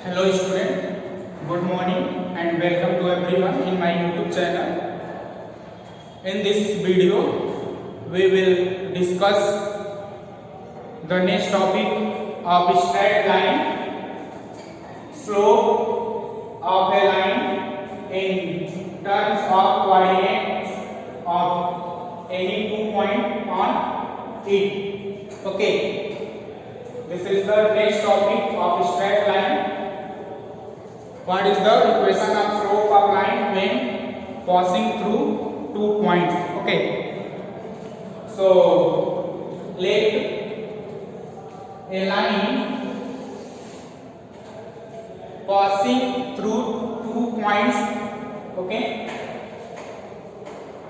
Hello student, good morning and welcome to everyone in my YouTube channel. In this video, we will discuss the next topic of straight line, slope of a line in terms of coordinates of any 2 points on it. Okay, this is the next topic of straight line. What is the equation of slope of line when passing through 2 points? Okay. So let a line passing through 2 points. Okay.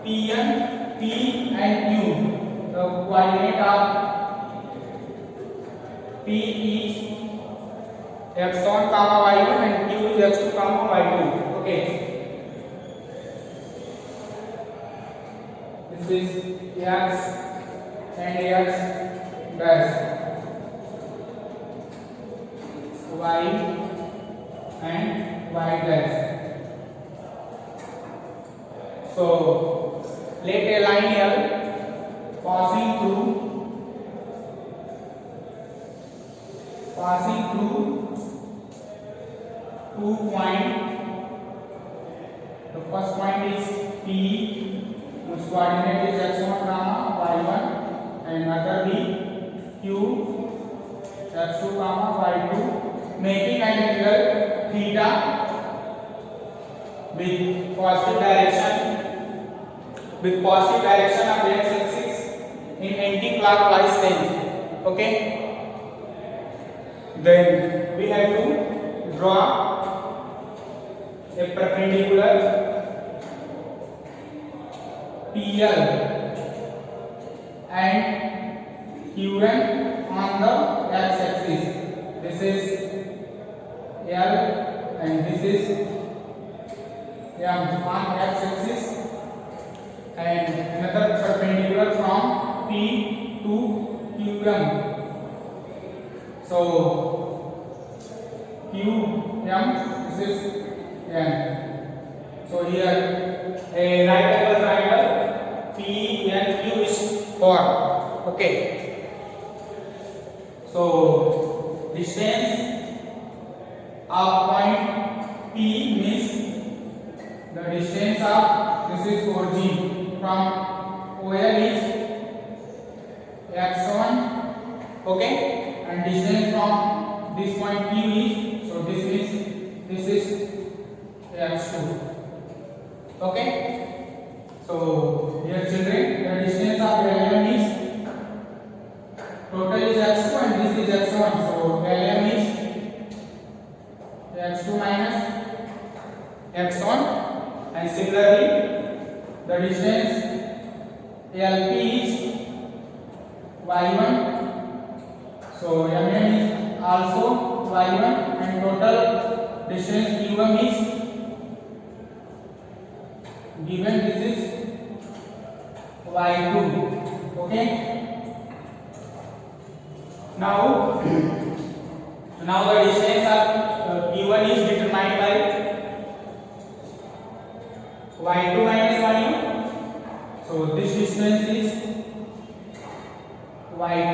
P1, P and Q. The coordinate of P is x1 comma y1 and q is x2 comma y2. Okay, this is x and x dash, y and y dash. So let a line L passing through 2 points. The first point is P, whose coordinate is x1 comma y1, and another B Q, x2 comma y2, making an angle theta with positive direction of x-axis in anti-clockwise sense. Okay. Then we have to draw a perpendicular PL and QN on the x-axis. This is L and this is M on x-axis, and another perpendicular from P to QM. So QM, this is N. So here a right angle triangle PNQ is 4. Okay. So distance of point P means the distance of this is 4G from OL is x1. Okay, and distance from this point Q is, so this is x2. Okay, so here children, the distance of LM is total is x2 and this is x1. So LM is x2 minus x1, and similarly the distance LP is y1. So MM is also y1 and total distance q1 is given, this is y2. Okay. Now the distance of q1 is determined by y2 minus y1. So this distance is y2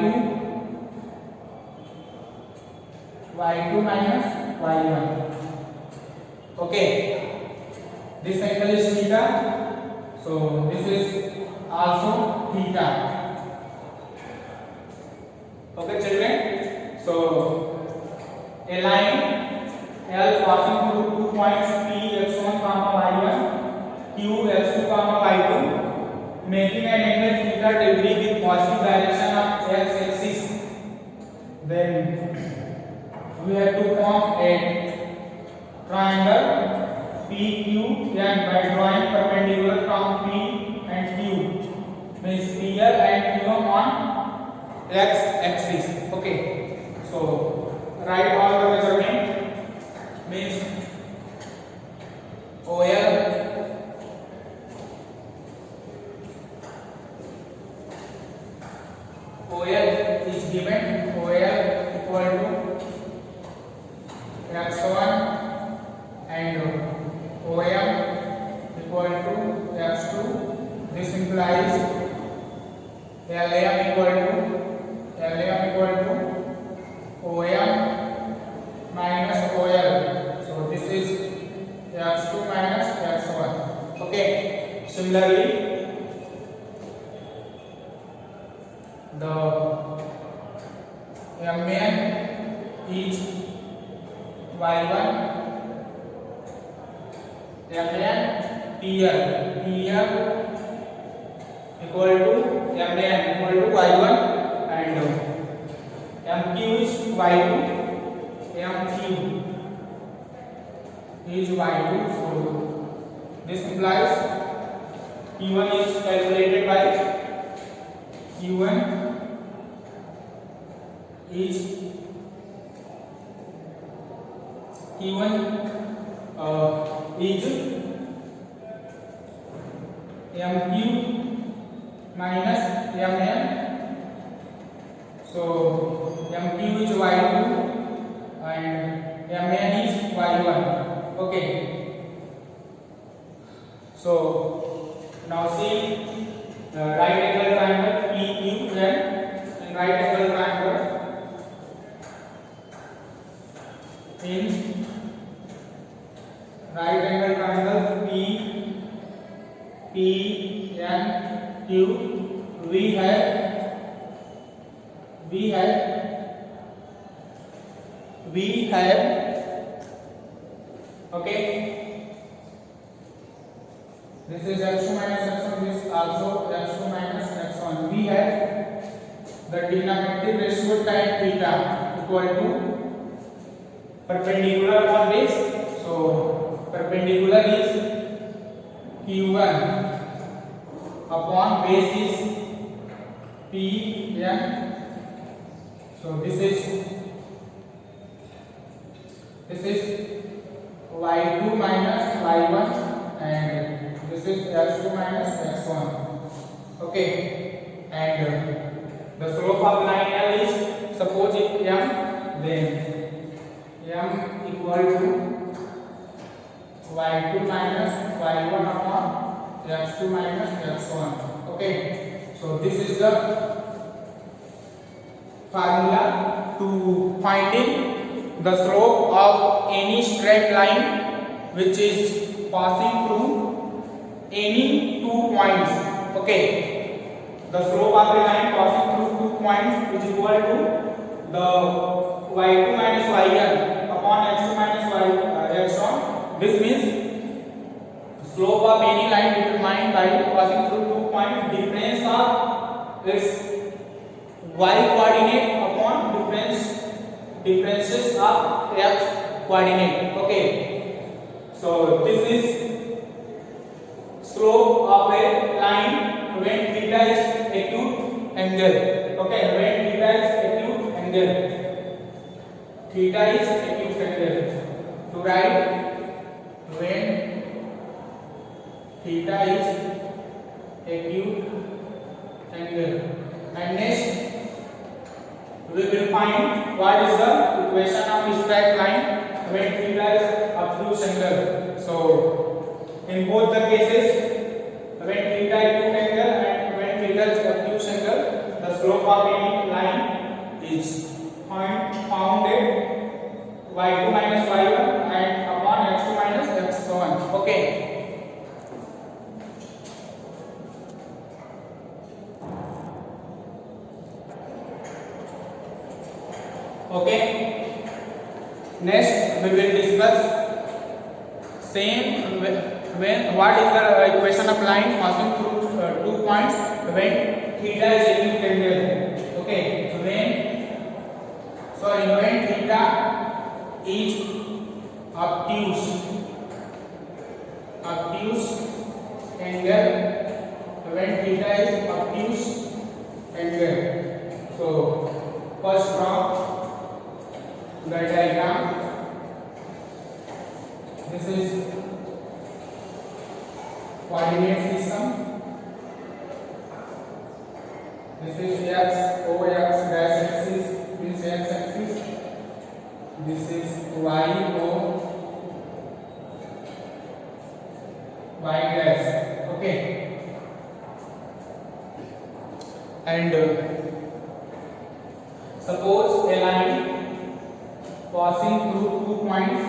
minus y1. Okay, this angle is theta, so this is also theta. Okay children, so a line L passing through 2 points P x1 comma y1, Q x2 comma y2, making an angle theta degree with positive direction of x-axis. Then we have to form a triangle PQN by drawing perpendicular from P and Q, means PL and QM on x-axis. Okay, so write all the measurement, means OL is given, OL equal to x1 mn is y1, mn tl equal to mn equal to y1 and mq is y2, mq is y2. So this implies Q1 is calculated by Q1 is MQ minus MN. So MQ is Y2 and MN is Y1. Okay. So now see right angle triangle PQN in right angle triangle in right angle triangle PNQ we have okay, this is x2 minus x1, this also x2 minus x1. We have the trigonometric ratio tan theta equal to perpendicular upon base. So perpendicular is Q1 upon base is Pn. So this is y2 minus y1 and this is x2 minus x1. Okay, and the slope of line L is, suppose if m, then m equal to y2 minus y1 upon x2 minus x1. Okay, so this is the formula to finding the slope of any straight line which is passing through any 2 points. Okay, the slope of the line passing through 2 points is equal to the y2 minus yn upon x2 minus x1. This means slope of any line determined by passing through 2 points, difference of its y coordinate upon differences of x coordinate. Okay, so this is slope of a line when theta is acute angle. Okay, when theta is acute angle, theta is acute angle. To write when theta is acute angle. And next we will find what is the equation of straight line when theta is obtuse angle. So in both the cases, when theta is acute angle and when theta is obtuse angle, the slope of any line is found at y2 minus y1 and upon x2 minus x1. Okay. Okay. Next we will discuss same when what is the equation of line passing through 2 points when theta is acute angle. Okay, when theta is obtuse angle, when theta is obtuse angle. So first draw the diagram. This is coordinate system. This is x, ox dash axis, this x axis. This is y, o, y dash. Okay, and suppose a line passing through 2 points.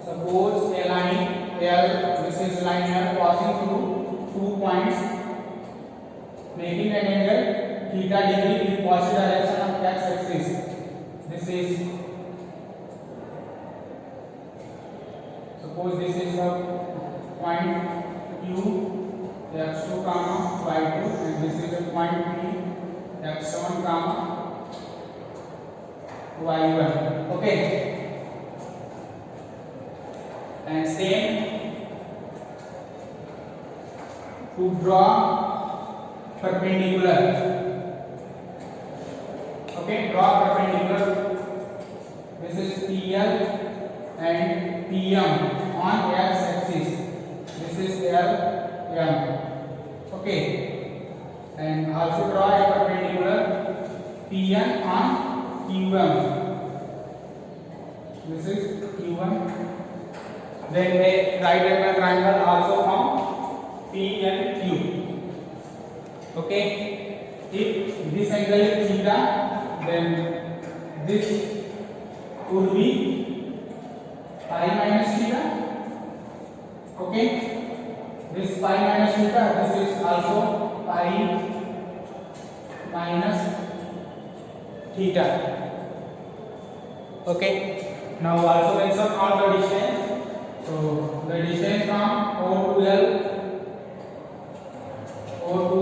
Suppose a line here, this is line here passing through 2 points making an angle theta degree in positive direction of x axis. This is, suppose this is the point Q x2 comma y2 and this is the point P x1 comma y1. Okay, and same to draw perpendicular. Okay, draw perpendicular. This is PL and PM on x axis. This is LM. Okay, and also draw a perpendicular PN on QM. This is Q1. Then a right angle triangle also from PNQ. Okay, if this angle is theta, then this would be pi minus theta. Okay, this pi minus theta, this is also pi minus theta. Okay, now also mention all the distance. So the distance from O to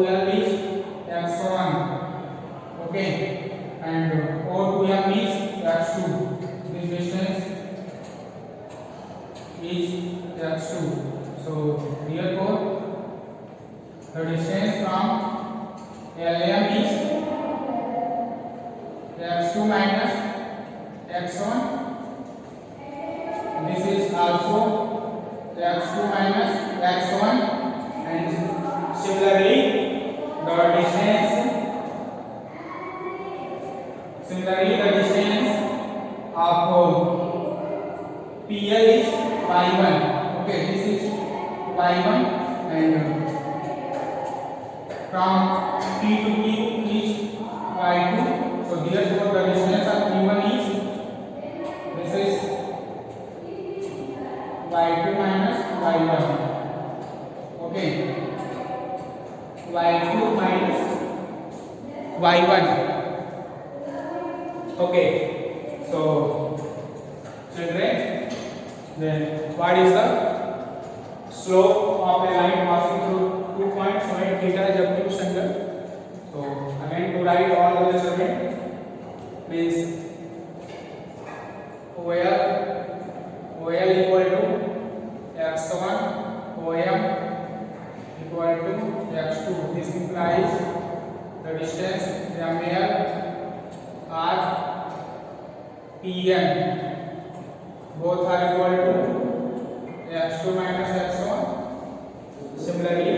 L is x1. Okay, and O to M is x2. This distance is x2. So therefore the distance from LM is x2 minus x1. This is also x2 minus x1, and similarly the distance of PL is y1. Okay, this is y1, and from P to Q is y2. So therefore the distance of Q1 is, this is y2 minus y1. Okay, y2 minus y1. Okay, so children, then what is the slope of a line passing through 2 points when theta is obtuse angle? So again, to write all the measurement means OL equal to x1, OM equal to x2. This implies the distance ML are PN. Both are equal to x2 minus x1. Similarly,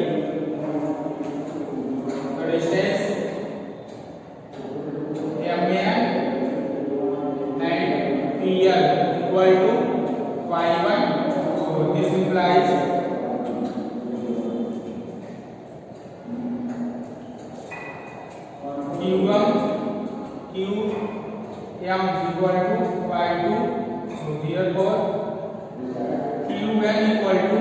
the distance MN and PL equal to y1. So this implies QM equal to y2. So therefore Q1 equal to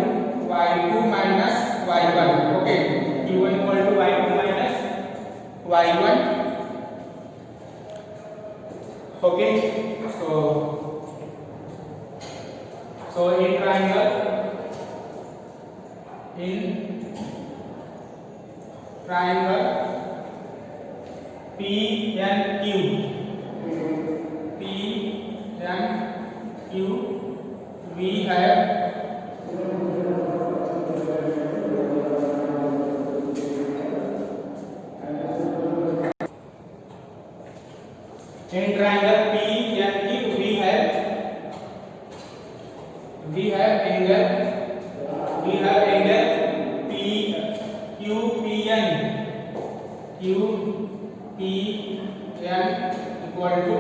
y2 minus y1. Okay, Q1 equal to y2 minus y1. Okay, so in triangle PNQ we have in triangle PNQ we have angle QPN equal to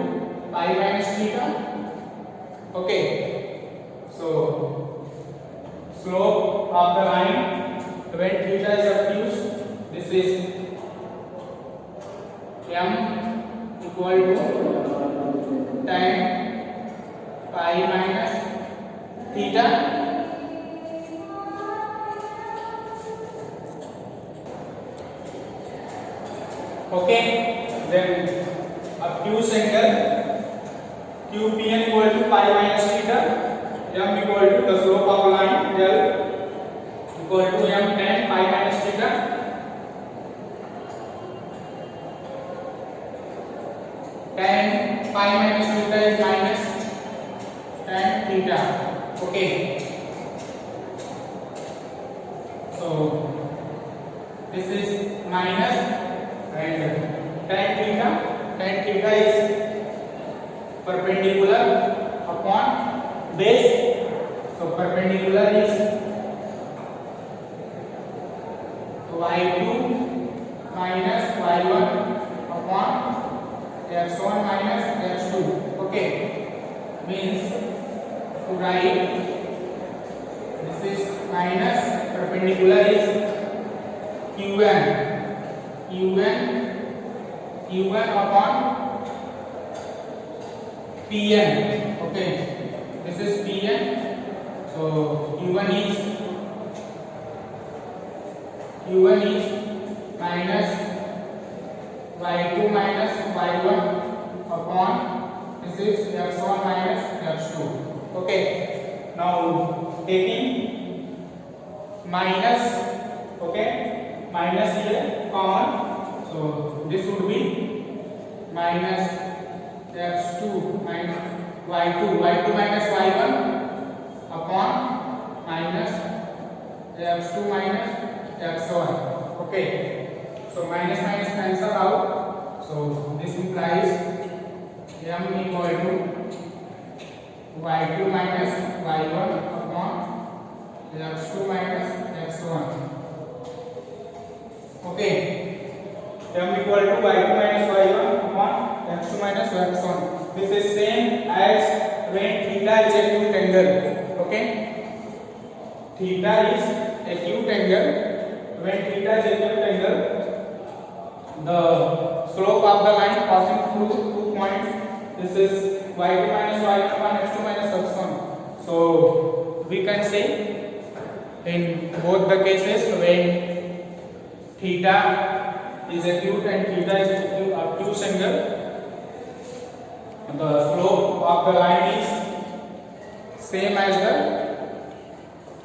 pi minus theta. Okay, so slope of the line when theta is obtuse, this is M equal to tan pi minus theta. Okay, then obtuse angle QPN equal to pi minus theta, m equal to the slope of line L equal to m tan pi minus theta. Tan pi minus theta is minus tan theta. Okay, so this is minus and tan theta is perpendicular upon base, so perpendicular is y2 minus y1 upon x1 minus x2. Okay, means to write this is minus perpendicular is q1 upon Pn. Okay, this is Pn, so q1 is minus y2 minus y1 upon this is x1 minus x2. Okay, now taking minus, okay, minus here common, so this would be minus x2 minus y2 minus y1 upon minus x2 minus x1. Okay, so minus minus cancel out, so this implies m equal to y2 minus y1 upon x2 minus x1. Okay, m equal to y2 minus y1 upon x2 minus x1. This is same as when theta is acute angle. Okay, theta is acute angle. When theta is acute angle, the slope of the line passing through 2 points. This is y2 minus y1 upon x2 minus x1. So we can say in both the cases when theta is acute and theta is obtuse angle, the slope of the line is same as the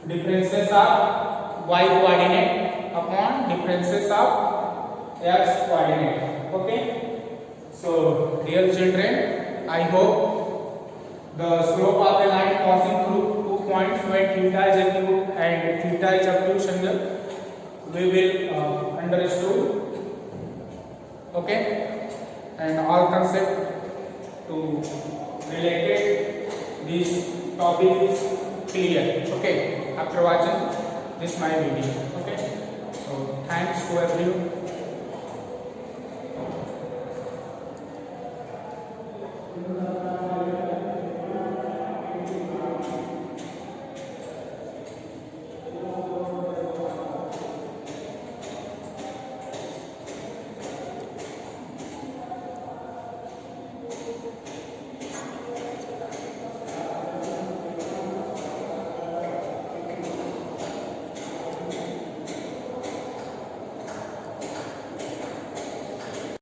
differences of y coordinate upon differences of x coordinate. Okay, so dear children, I hope the slope of the line passing through 2 points when theta is acute and theta is obtuse angle we will understood. Okay, and all concept to related this topic is clear. Okay, after watching this my video. Okay, so thanks to everyone.